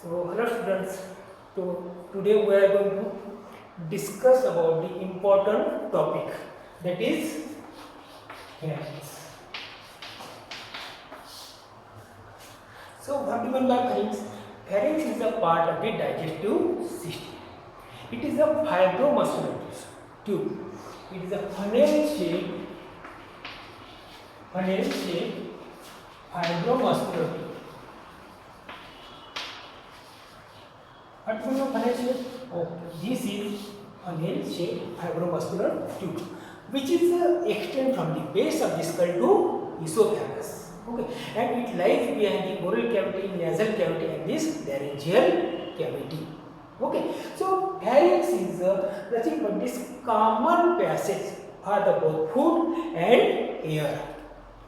So hello students, so today we are going to discuss about the important topic, that is pharynx. So what do you mean by pharynx? Pharynx is a part of the digestive system. It is a fibromuscular tube. It is a funnel-shaped fibromuscular tube. What do you know funnel shape? Oh, this is funnel shaped fibromuscular tube, which is extend from the base of the skull to esophagus. Okay, and it lies behind the oral cavity, nasal cavity, and this laryngeal cavity. Okay, so pharynx is nothing but this common passage for the both food and air.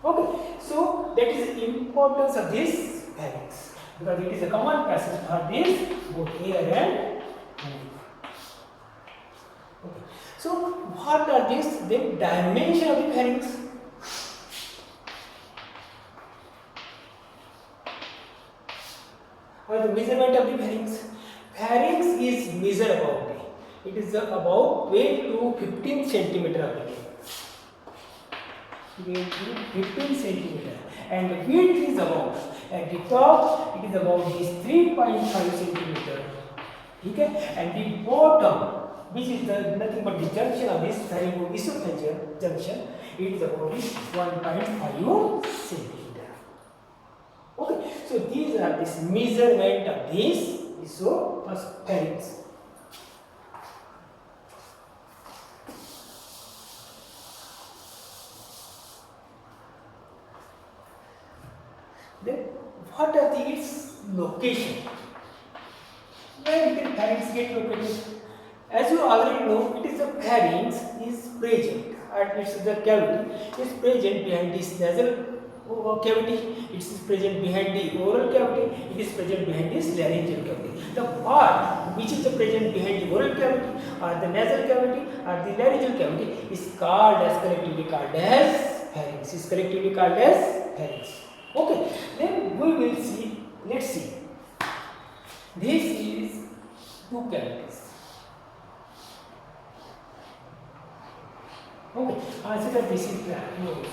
Okay, so that is the importance of this pharynx, because it is a common passage for this both air and food. Okay, so what are these? The dimension of the pharynx. Or the measurement of the pharynx. Pharynx is measured about it is about 12 to 15 centimeter of the 12 to 15 centimeter, and the width is about, at the top it is about this 3.5 centimeter. Okay, and the bottom, which is the nothing but the junction of this pharyngoesophageal junction, it is about this 1.5 centimeter. Okay, so these are this measurement of this pharynx. Then what are its location? Where the pharynx get located? As you already know, it is the pharynx is present, and it's the cavity is present behind this nasal cavity, it is present behind the oral cavity, it is present behind this laryngeal cavity. The part which is present behind the oral cavity or the nasal cavity or the laryngeal cavity is collectively called as pharynx. Is collectively called as pharynx. Okay, then we will see. Let's see. This is two cavities. Okay, consider this is nose.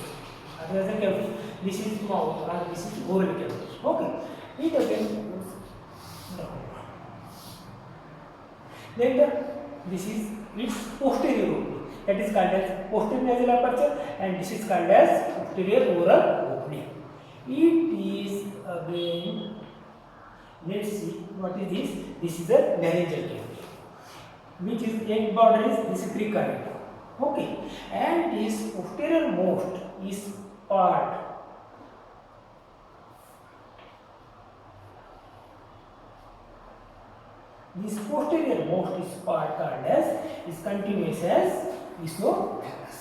Another cavity. This is mouth, or this is oral cavity. Okay, it again goes down. Then this is its posterior opening. That is called as posterior nasal aperture, and this is called as posterior oral opening. It is again. Let's see what is this. This is a laryngeal cavity, which is end border is this cricoid. Okay, and this posterior most is part. This posterior most is part called as is continuous as esophagus.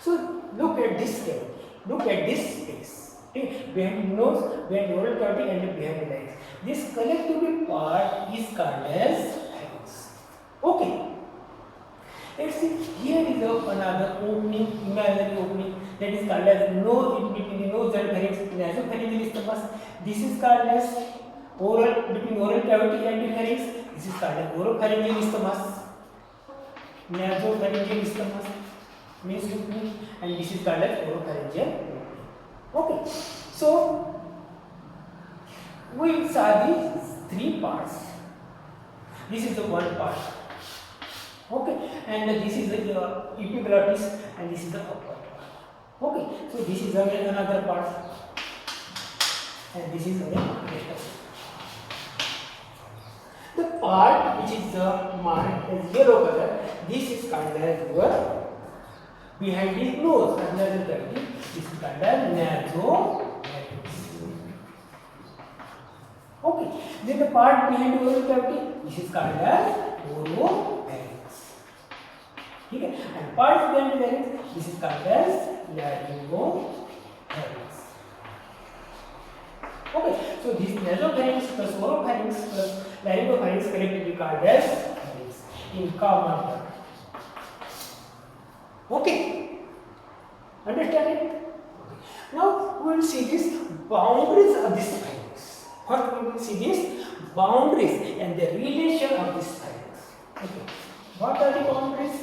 So look at this cavity. Look at this space. Okay, behind the nose, behind the oral cavity, and behind the legs. This collective part is called as pharynx. Okay. Let's see. Here is another opening, imaginary opening, that is called as nose, in between the nose and pharynx, nasopharyngeal isthmus. This is called as oral, between oral cavity and the pharynx. This is called as oropharyngeal isthmus. Nasopharyngeal isthmus means opening, and this is called as oropharyngeal opening. Okay, so we saw these three parts. This is the one part. Okay, and this is the epiglottis, and this is the upper part. Okay, so this is again another part, and this is again another. The part which is marked as yellow color, this is called as your behind the nose, nasal cavity. This is called as nasopharynx. Okay, then the part behind the oral cavity, this is called as oropharynx. Okay, and part behind the larynx, this is called as laryngopharynx. Okay, so this nasopharynx plus oropharynx plus laryngopharynx collectively called as pharynx in common term. Okay, understand it? Now we will see these boundaries of this pharynx. First we will see this boundaries and the relation of this pharynx. Okay. What are the boundaries?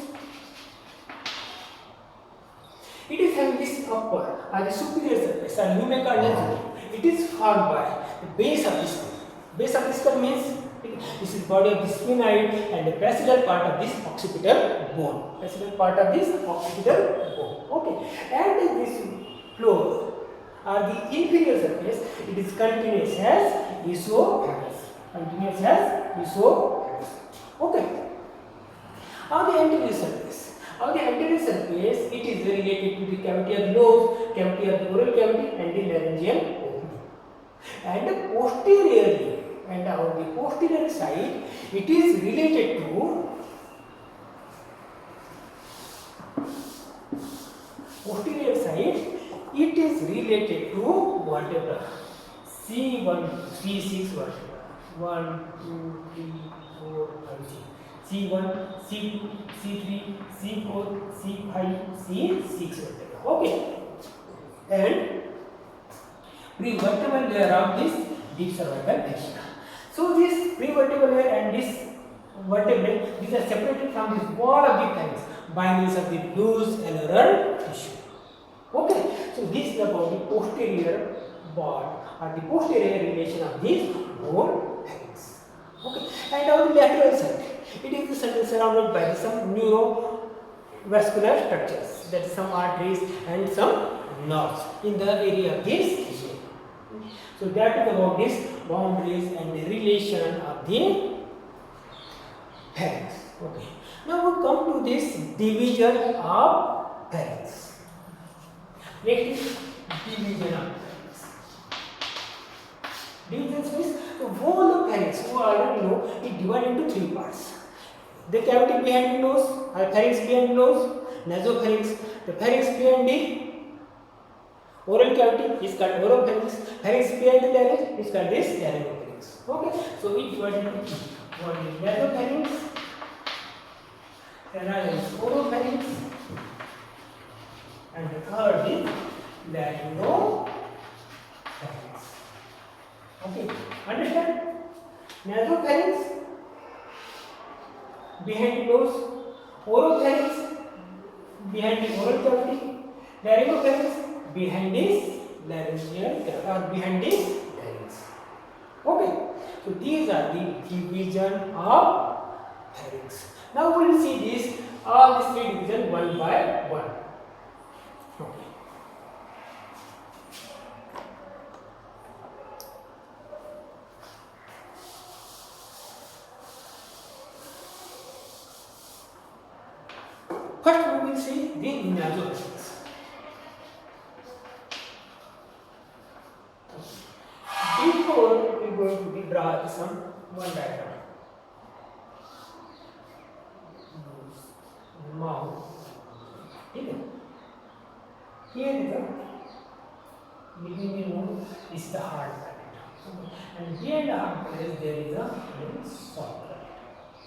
It is having this upper or the superior surface or you may call it. It is formed by the base of the skull. Base of the skull means this is body of the sphenoid and the basilar part of this occipital bone. Basilar part of this occipital bone. Okay. And this floor or the inferior surface, it is continuous as esophagus. Continuous as esophagus. Okay. On the anterior surface. On the anterior surface, it is related to the cavity of the nose, cavity of the oral cavity, and the laryngeal opening. And posteriorly, and on the posterior side, it is related to posterior side. It is related to vertebra C1, C6 vertebra. 1, 2, 3, 4, 5, 6. C1, C2, C3, C4, C5, C6 vertebra. Okay. And prevertebral layer of this deep cervical fascia. So this prevertebral layer and this vertebrae, these are separated from the wall of the pharynx by means of the loose alveolar tissue. Okay. So this is about the posterior bond or the posterior relation of this whole pharynx. Okay. And on the lateral side, it is surrounded by some neurovascular structures, that is some arteries and some nerves in the area of this tissue. So that is about this boundaries and the relation of the pharynx. Okay. Now we come to this division of pharynx. Next is division of pharynx. Division means the whole of pharynx, you already know, it divided into three parts. The cavity behind the nose, or pharynx behind the nose, nasopharynx. The pharynx behind the oral cavity is called oropharynx. Pharynx behind the larynx is called this laryngopharynx. Okay, so it divided into one is nasopharynx, another is oropharynx, and the third is laryngopharynx. Okay, understand? Nasopharynx behind the nose, oropharynx behind the oral cavity, laryngopharynx behind this laryngeal or behind this larynx. Okay, so these are the division of pharynx. Now we will see this all these three division one by one. Okay. First we will see the nasopharynx. Before we are going to be draw some one diagram. Mouth. Here is the between the nose is the hard palate, and behind the hard palate there is a soft palate.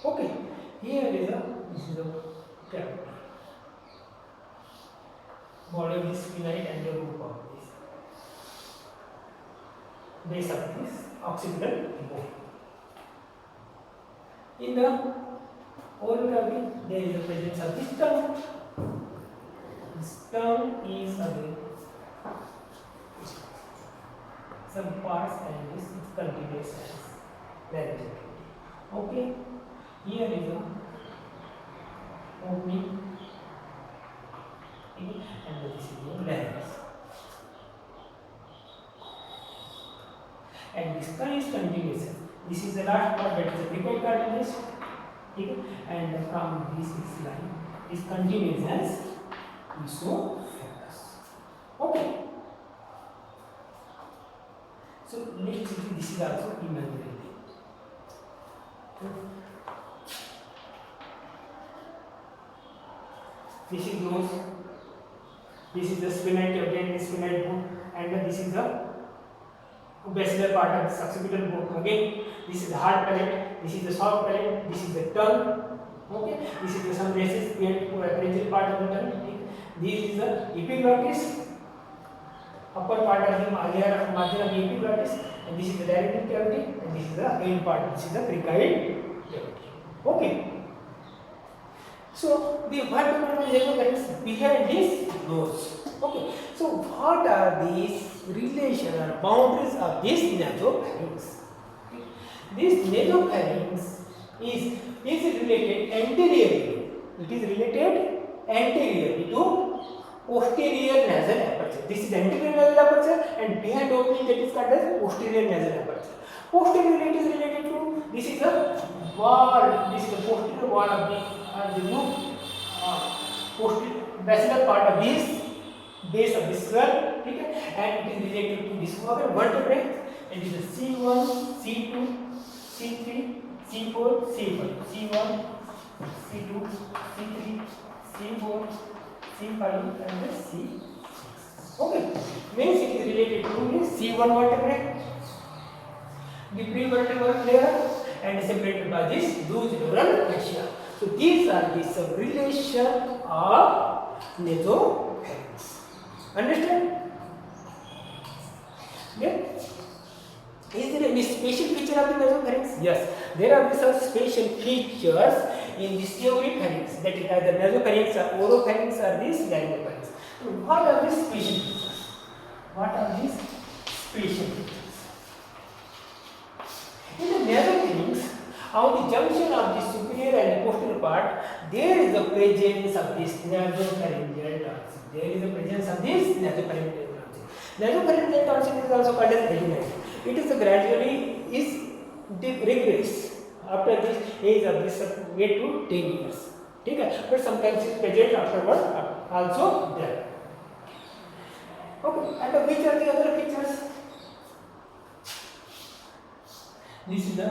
Okay, here is this is the cavity. Body of this sphenoid and the roof of this base of this occipital bone. In the oral cavity, there is the presence of this tongue. This tongue is again some parts, and this is continuous as laryngeal cavity. Okay, here is a opening. And this is your larynx. And this tongue is continuous. This is the last part, that is the precoid cartilage. And from this line is continuous as esophagus. Okay. So let's see, this is also imaginary. This is nose. This is the sphenoid cavity and the sphenoid bone, and this is the basilar part of the occipital bone. Again, this is the hard palate, this is the soft palate, this is the tongue. Okay, this is the some basis behind pharyngeal part of the tongue. This is the epiglottis, upper part of the margin of the epiglottis, and this is the dilated cavity, and this is the end part. This is the cricoid cavity. Okay. So the what nasopharynx behind this nose. Okay. So what are these relation or boundaries of this nasopharynx? This nasopharynx is related anteriorly. It is related anteriorly to posterior nasal aperture. This is anterior nasal aperture, and behind opening that is called as posterior nasal aperture. Posteriorly it is related to, this is the wall, this is the posterior wall of the posterior basilar part of this base of this skull, okay, and it is related to this organ vertebrae, and it is C1, C2, C3, C4, C5, C1, C2, C3, C4, C5, and the C6. Okay, means it is related to C1 vertebrae, the prevertebral layer, and separated by this loose neural fascia. So these are the some relation of nasopharynx. Understand? Yeah. Is there any special feature of the nasopharynx? Yes, there are some special features in the oropharynx, that is either nasopharynx or oropharynx or this laryngopharynx. So what are these special features? What are these special features? In the nasopharynx, on the junction of the superior and the posterior part, there is the presence of this nasopharyngeal tonsil. There is the presence of this nasopharyngeal tonsil. Nasopharyngeal tonsil is also called as adenoid. It is gradually regress after this age of this 8 to 10 years. Okay, but sometimes it is present afterward also there. Okay, and which are the other features? This is the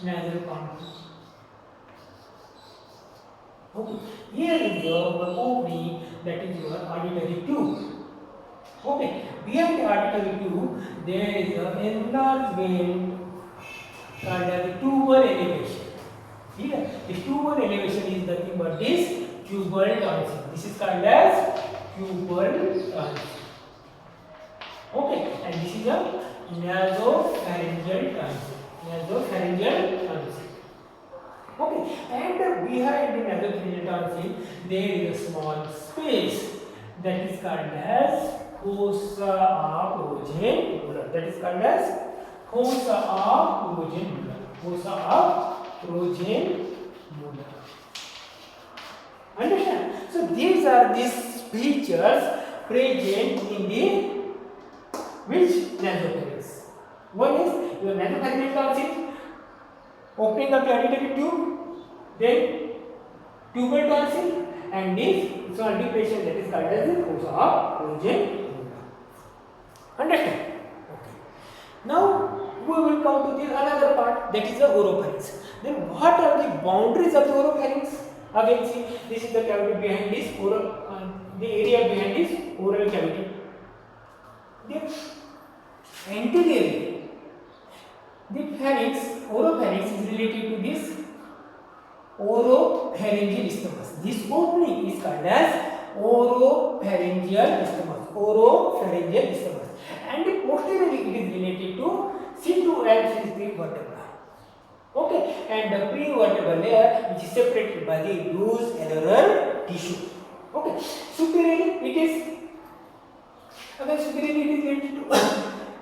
nasal contour. Okay, here is your opening, that is your auditory tube. Okay, behind the auditory tube there is an enlargement called as tubal elevation. Here, this tubal elevation is nothing but this tubal tonsil. This is called as tubal tonsil. Okay, and this is a nasopharyngeal tonsil. Nasopharyngeal tonsil. Okay, and behind the nasopharyngeal tonsil there is a small space that is called as fossa of Rosenmuller. That is called as fossa of Rosenmuller. Fossa of Rosenmuller. Understand? So these are these features present in the which nasopharynx? One is your nasopharyngeal tonsil, opening of the auditory tube, then tubal tonsil, and this small depression that is called as the fossa of Rosenmuller. Understand? Okay. Now we will come to the another part, that is the oropharynx. Then what are the boundaries of the oropharynx? Again, see, this is the cavity behind this oral, the area behind this oral cavity. Then anteriorly, the pharynx, oropharynx is related to this oropharyngeal isthmus. This opening is called as oropharyngeal isthmus. Oropharyngeal isthmus. And posteriorly it is related to C2 and C3 vertebra. Okay, and the prevertebral layer which is separated by the loose alveolar tissue. Okay, superiorly it is related to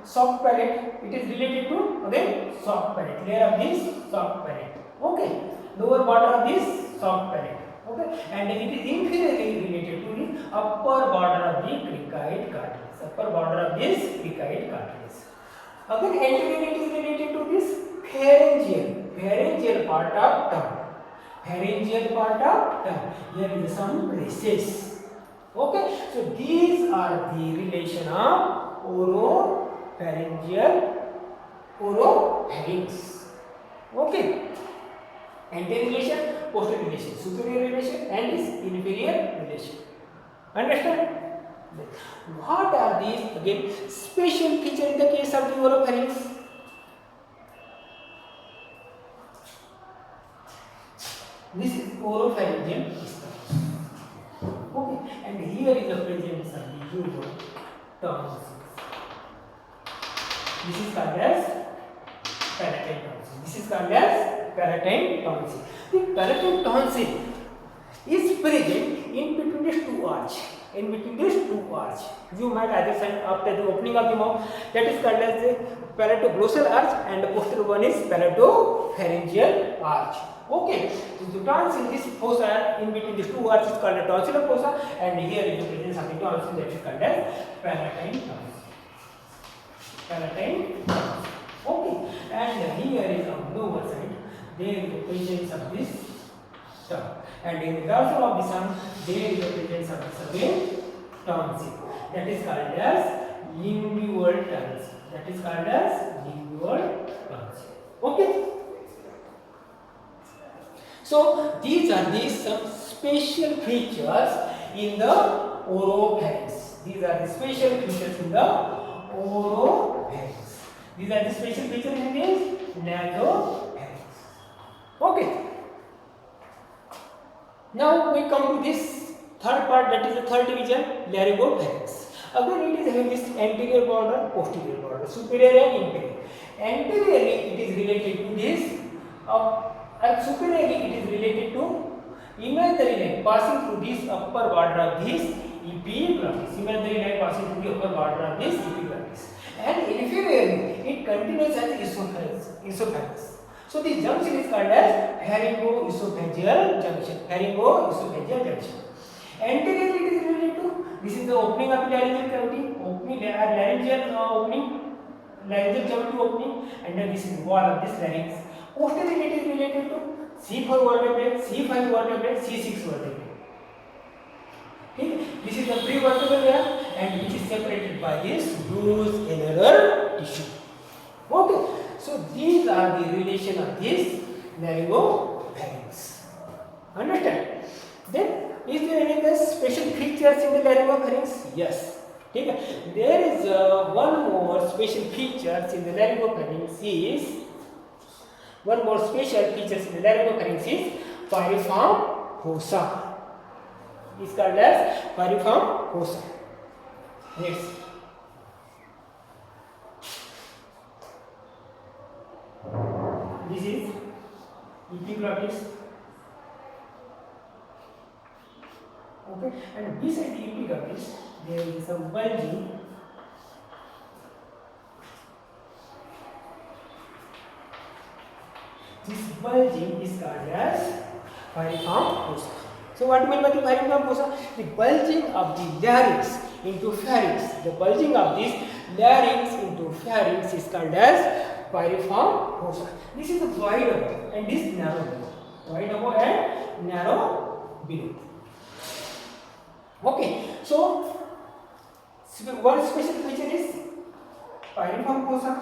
soft palate. It is related to again soft palate, layer of this soft palate. Okay, lower border of this soft palate. Okay, and it is inferiorly related to the upper border of the cricoid cartilage. Upper border of this cricoid cartilage. Again, anteriorly it is related to this pharyngeal part of tongue. Pharyngeal part of tongue. Here is some recess. Okay, so these are the relation of oropharynx. Okay, anterior relation, posterior relation, superior relation, and this inferior relation. Understand? What are these again special feature in the case of the oropharynx? This is oropharyngeal isthmus. Okay, and here is the presence of the human tonsil. This is called as palatine tonsil. This is called as palatine tonsil. The palatine tonsil is present in between these two arch. In between these two arch, you might either side after the opening of the mouth. That is called as the palatoglossal arch, and the posterior one is palatopharyngeal arch. Okay, so the tonsil, this fossa in between these two arches is called a tonsillar fossa, and here is the presence of the tonsil, that is called as palatine tonsil. Palatine tonsil. Okay, and here is on the lower side, there is the presence of this tongue, and in the dorsal of the tongue, there is the presence of the second tonsil. That is called as lingual tonsil. That is called as lingual tonsil. Okay. So these are some special features in the oropharynx. These are the special features in the oropharynx. These are the special features in this nasopharynx. Okay. Now we come to this third part, that is the third division, laryngopharynx. Again, it is having this anterior border, posterior border, superior and inferior. Anteriorly, it is related to this, and superiorly, it is related to imaginary line passing through this upper border of this epiglottis. Imaginary line passing through the upper border of this epiglottis. And inferiorly, it continues as esophagus. So this junction is called as pharyngoesophageal junction. Pharyngoesophageal junction. Anteriorly, it is related to, this is the opening of the laryngeal cavity, laryngeal cavity opening, and then this is the wall of this larynx. Posteriorly, it is related to C4 vertebrate, C5 vertebrate, C6 vertebrate. Okay. This is the prevertebral layer, and which is separated by this loose annular tissue. Okay. So these are the relation of this laryngopharynx. Understand? Then is there any other special features in the laryngopharynx? Yes. Okay. There is one more special features in the laryngopharynx is piriform fossa. It is called as piriform fossa. Next. This is epiglottis. Okay, and beside the epiglottis, there is some bulging. This bulging is called as piriform fossa. So what do you mean by the piriform fossa? The bulging of the larynx into pharynx. The bulging of this larynx into pharynx is called as piriform fossa. This is the wide above and this narrow below. Wide above and narrow below. Okay, so one special feature is piriform fossa,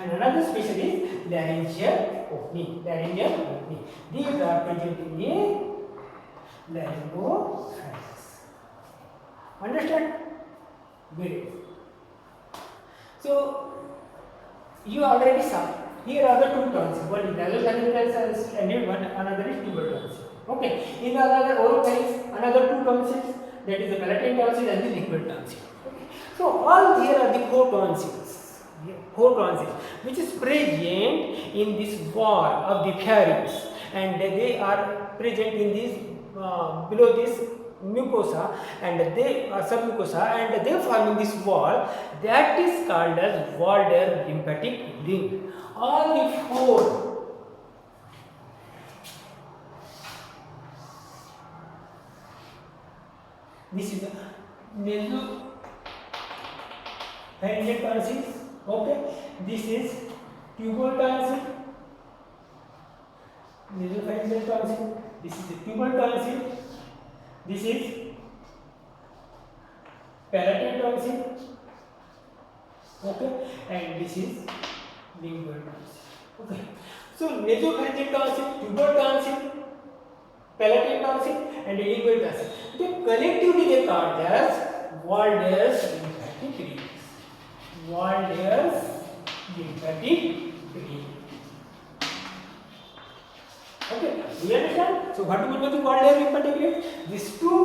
and another special is laryngeal opening. These are present in the laryngopharynx. Understand? Very good. So you already saw. Here are the two tonsils. One is nasopharyngeal tonsil and another is tuber tonsil. Okay. In the other oropharynx, another two tonsils. That is the palatine tonsil and the lingual tonsil. Okay. So all here are the four tonsils. Which is present in this wall of the pharynx, and they are present in this below this mucosa, and they are submucosa, and they form in this wall that is called as Walder lymphatic ring. All the four this is the nasopharyngeal tonsils. Okay, this is tubal tonsil, nasopharyngeal tonsil. This is the tubal tonsil. This is palatine tonsil. Okay, and this is lingual tonsil. Okay, so nasopharyngeal tonsil, tubal tonsil, palatine tonsil, and lingual tonsil. They collectively they called as Walder's lymphatic ring. Walder's lymphatic ring. Okay, we understand? So what do we mean by Walder lymphatic ring? These two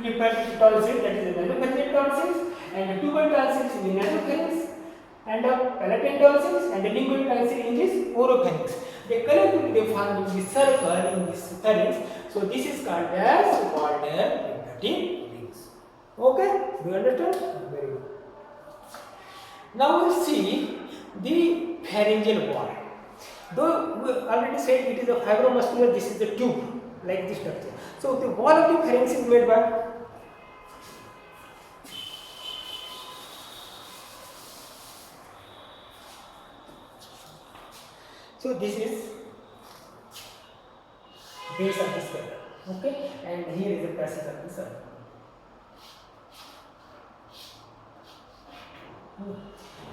lymphatic tonsils, that is the nasopharyngeal tonsils and the tubal lingual tonsils in the nasopharynx, and the palatine tonsils and the lingual tonsil in this oropharynx. They collectively they form the circle in this pharynx. So this is called as Walder lymphatic rings. Okay, do you understand? Very good. Now we see the pharyngeal wall. Though we already said it is a fibromuscular, this is the tube, like this structure. So the wall of the pharynx is made by so this is base of the skull, okay, and here is the passage of the skull.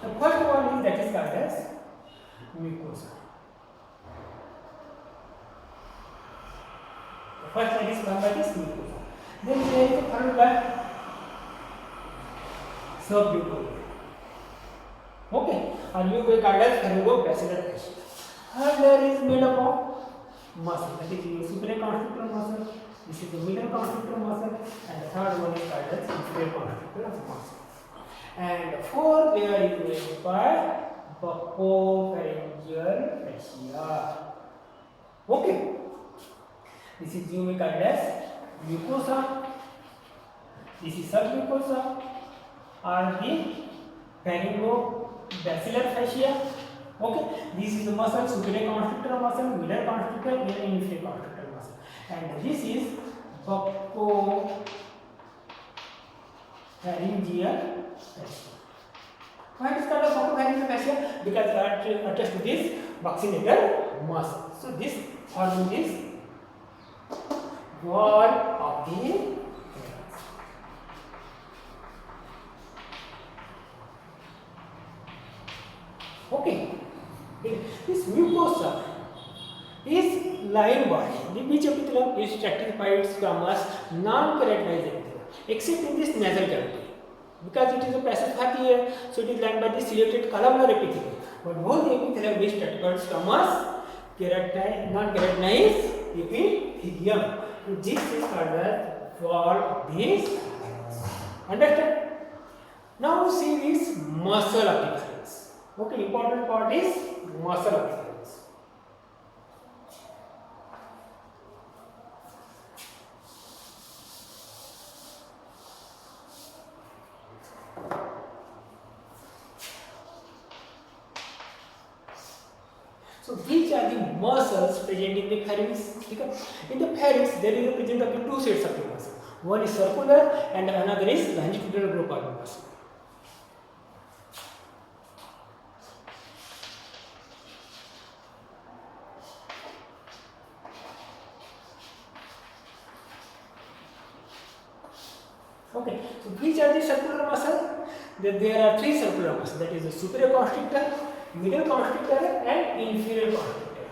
The first one is that is called as mucosa. The first that is called by this mucosa. Then there is the third one, submucosa. Okay, and you will called as pharyngobasilar fascia. Third layer is made up of muscle, that is your superior constrictor muscle. This is the middle constrictor muscle, and the third one is called as inferior constrictor muscle. And the fourth layer is made by buccopharyngeal fascia. Okay, this is you may called as mucosa. This is submucosa or the pharyngobasilar fascia. Okay, this is the muscle, superior constrictor muscle, middle constrictor, and inferior constrictor muscle. And this is buccopharyngeal fascia. Why it is called a buccopharyngeal fascia? Because it attached to this buccinator muscle. So this forming this wall of the pharynx. Okay. This mucosa is line body. The beach epithelium is stratified from as non-keratinized epithelium, except in this nasal cavity. Because it is a passive happy air, so it is lined by the ciliated columnar epithelium. But both the epithelium is stratified from as non-keratinized epithelium. So this is called the wall of this. Understand? Now see this muscle of the pharynx. Okay, important part is muscle of the pharynx. So which are the muscles present in the pharynx? In the pharynx there is a present of two sets of the muscle. One is circular and another is longitudinal group of the muscle. Okay, so which are the circular muscles? There are three circular muscles, that is the superior constrictor, middle constrictor and inferior constrictor.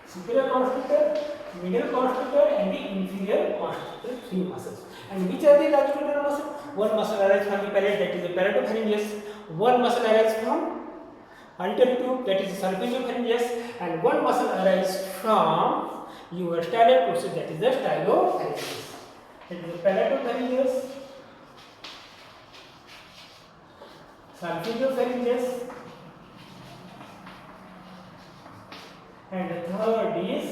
Superior constrictor, middle constrictor and the inferior constrictor, three muscles. And which are the longitudinal muscles? One muscle arises from the palate, that is the palatopharyngeus. One muscle arises from anterior tube, that is the salpingopharyngeus, and one muscle arises from your styloid process, that is the stylopharyngeus. That is the palatopharyngeus, salpingopharyngeus, and the third is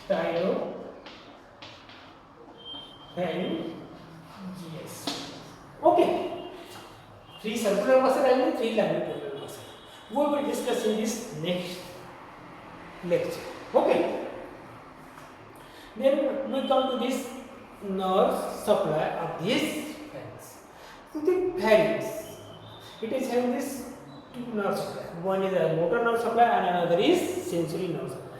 stylopharyngeus. Okay, three circular muscles and three longitudinal muscles. We will discuss in this next lecture. Okay. Then we come to this nerve supply of this pharynx. So the pharynx, it is having this two nerve supply. One is a motor nerve supply and another is sensory nerve supply.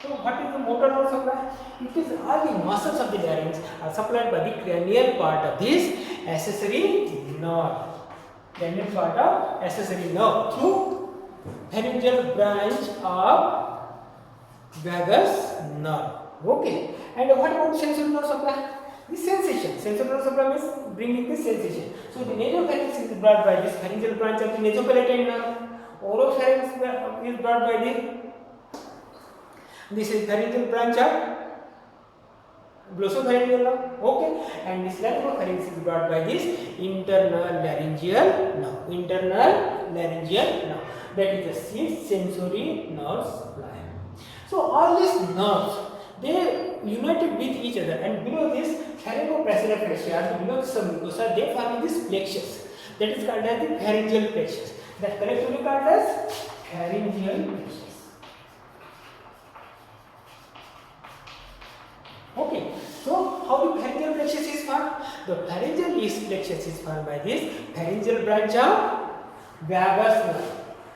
So what is the motor nerve supply? It is all the muscles of the larynx are supplied by the cranial part of this accessory nerve. Cranial part of accessory nerve through pharyngeal branch of vagus nerve. Okay. And what about sensory nerve supply? The sensation. Sensory nerve supply means bringing the sensation. So the nasopharynx is brought by this pharyngeal branch of the nasopalatine nerve. Oropharynx is brought by the This is pharyngeal branch of glossopharyngeal nerve. Okay, and this laryngopharynx is brought by this internal laryngeal nerve. Internal laryngeal nerve. That is the sixth sensory nerve supply. So all these nerves, they united with each other, and below this pharyngoprassular fascia, below the submucosa, they form this plexus. That is called as the pharyngeal plexus. That collectively called as pharyngeal plexus. Okay, so how the pharyngeal plexus is formed? The pharyngeal plexus is formed by this pharyngeal branch of vagus nerve,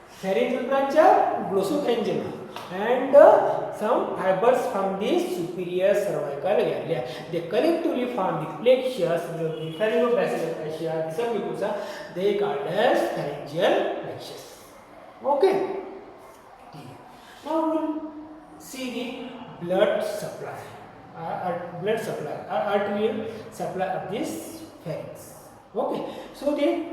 pharyngeal branch of glossopharyngeal nerve, and some fibers from the superior cervical area. They collectively form the plexus, the pharyngoprassular fascia, the submucosa. They called as pharyngeal plexus. Okay. Now we will see the blood supply. Blood supply, arterial supply of this pharynx. Okay, so the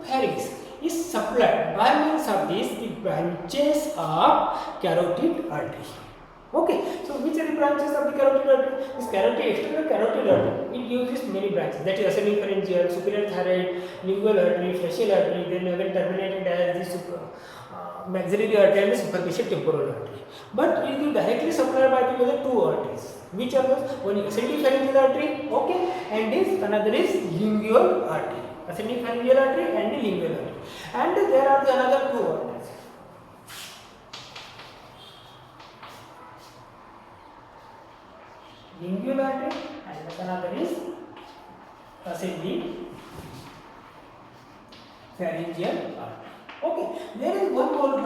pharynx is supplied by means of these the branches of carotid artery. Okay, so which are the branches of the carotid artery? This external carotid artery, it uses many branches, that is ascending pharyngeal, superior thyroid, lingual artery, facial artery, then again terminated as the maxillary artery and the superficial temporal artery. But it is directly supplied by the other two arteries. Which are those? One is ascending pharyngeal artery, okay, and this another is lingual artery. Ascending pharyngeal artery and the lingual artery, and there are the another two arteries. Lingual artery and another is ascending pharyngeal artery. Okay, there is one more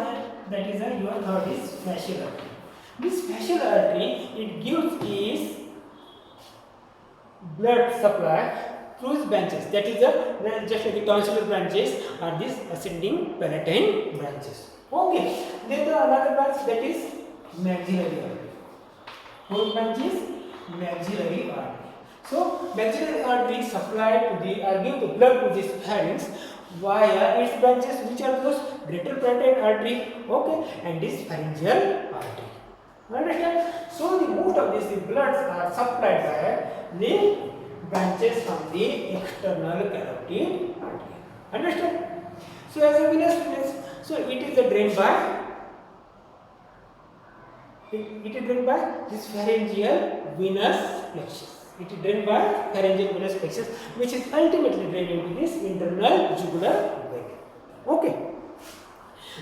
that is your third is facial artery. This facial artery, it gives is blood supply through its branches. That is just like the tonsillar branches are these ascending palatine branches. Okay, then the another branch that is maxillary artery. Fourth branch is maxillary artery. So maxillary artery supply to the give the blood to this pharynx via its branches, which are those greater palatine artery, okay, and this pharyngeal artery. Understand? So the most of these bloods are supplied by the branches from the external carotid artery. Understand? So as a venous, so it is drained by this pharyngeal venous plexus. It is drained by pharyngeal venous plexus, which is ultimately drained into this internal jugular vein. Okay.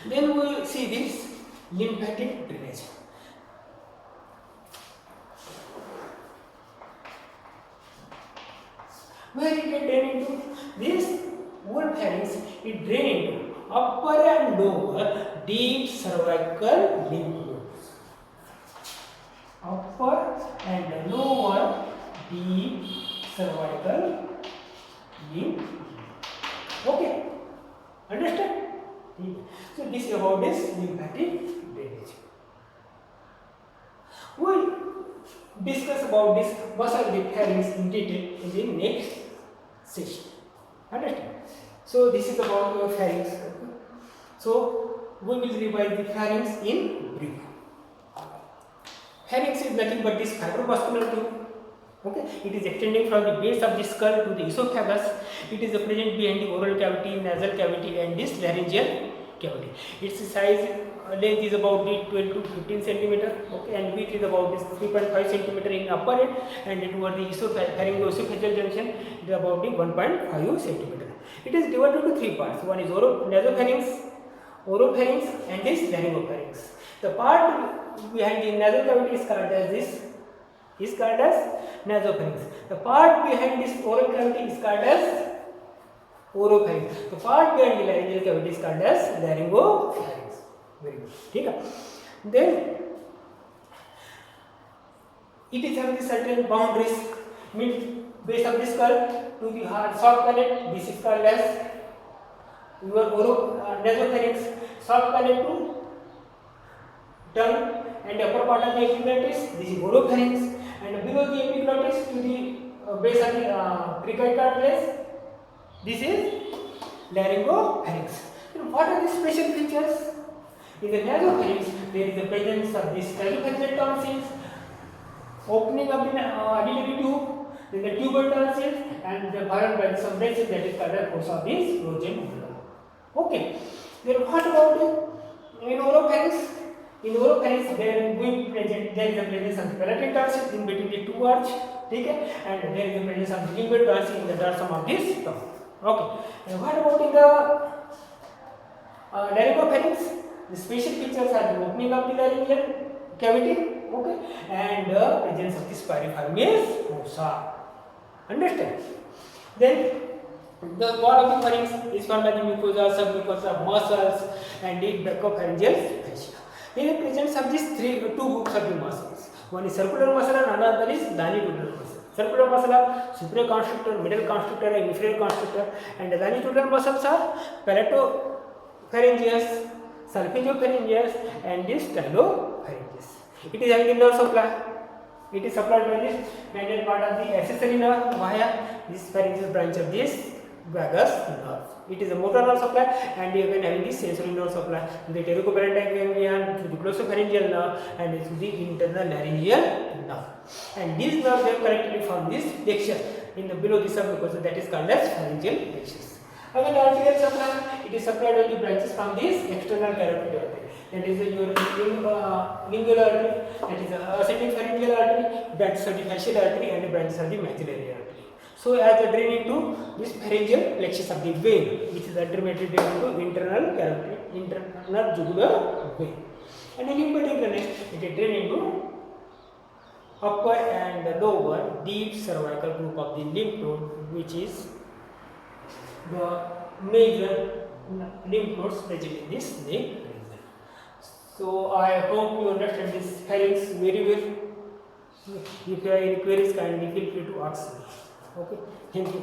Then we will see this lymphatic drainage. Where it can drain into this whole pharynx, it drain into upper and lower deep cervical lymph nodes. Upper and lower deep cervical lymph. Okay, understand? So this is about this lymphatic drainage. We'll discuss about this muscle of the pharynx in detail in the next session. Understand? So this is about your pharynx. So we will revise the pharynx in brief. Pharynx is nothing but this fibromuscular tube. Okay, it is extending from the base of the skull to the esophagus. It is present behind the oral cavity, nasal cavity, and this laryngeal cavity. Its size length is about the 12 to 15 centimeter. Okay, and width is about this 3.5 centimeter in upper end, and toward the pharyngoesophageal junction it is about the 1.5 centimeter. It is divided into three parts. One is nasopharynx, oropharynx, and this laryngopharynx. The part behind the nasal cavity is called as nasopharynx. The part behind this oral cavity is called as oropharynx. The part behind the laryngeal cavity is called as laryngopharynx. Very good. Okay. Then it is having certain boundaries. Mid base of the skull to the hard soft palate. This is called as your nasopharynx, soft palate to tongue, and upper part of the epiglottis, this is oropharynx, and below the epiglottis to the base of the cricoid cartilage, this is laryngopharynx. What are the special features? In the nasopharynx, there is the presence of these nasopharyngeal tonsils, opening of the auditory tube, then the tubal tonsils, and the burned by some branches that is called the fossa of this rogem. Okay. Then what about in oropharynx? In oropharynx, there is a presence of the palatine tonsils in between the two arch, okay, and there is a presence of the lingual tonsils in the dorsum of this tongue. Okay. And what about in the laryngopharynx? The special features are the opening of the laryngeal cavity, okay, and the presence of the piriformis fossa. Understand? Then the wall of the pharynx is formed by the mucosa, submucosa, muscles, and the brachopharyngeal fascia. In the presence of these two groups of the muscles, one is circular muscle and another is longitudinal muscle. Circular muscle are superior constrictor, middle constrictor, and inferior constrictor, and the longitudinal muscles are palatopharyngeus, solfeggiopharyngeus, and the stylopharyngeus. It is having a nerve supply. It is supplied by this manual part of the accessory nerve via this pharyngeal branch of this vagus nerve. It is a motor nerve supply, and even having this sensory nerve supply to the pterygopalatine ganglion, to the glossopharyngeal nerve, and to the internal laryngeal nerve. And these nerves have collectively formed this flexure in the below the submucosa, that is called as pharyngeal flexures. Again, arterial supply, it is supplied by the branches from this external carotid artery. That is your lingual artery, that is ascending pharyngeal artery, branches of the facial artery, and branches of the maxillary artery. So, as they drain into this pharyngeal plexus of the vein, which is ultimately drained into internal carotid, internal jugular vein. And in particular, it is drained into upper and lower deep cervical group of the lymph node, which is the major lymph nodes present in this neck region. So I hope you understand this pharynx very well. If you have any queries, kindly feel free to ask me. Okay, thank you.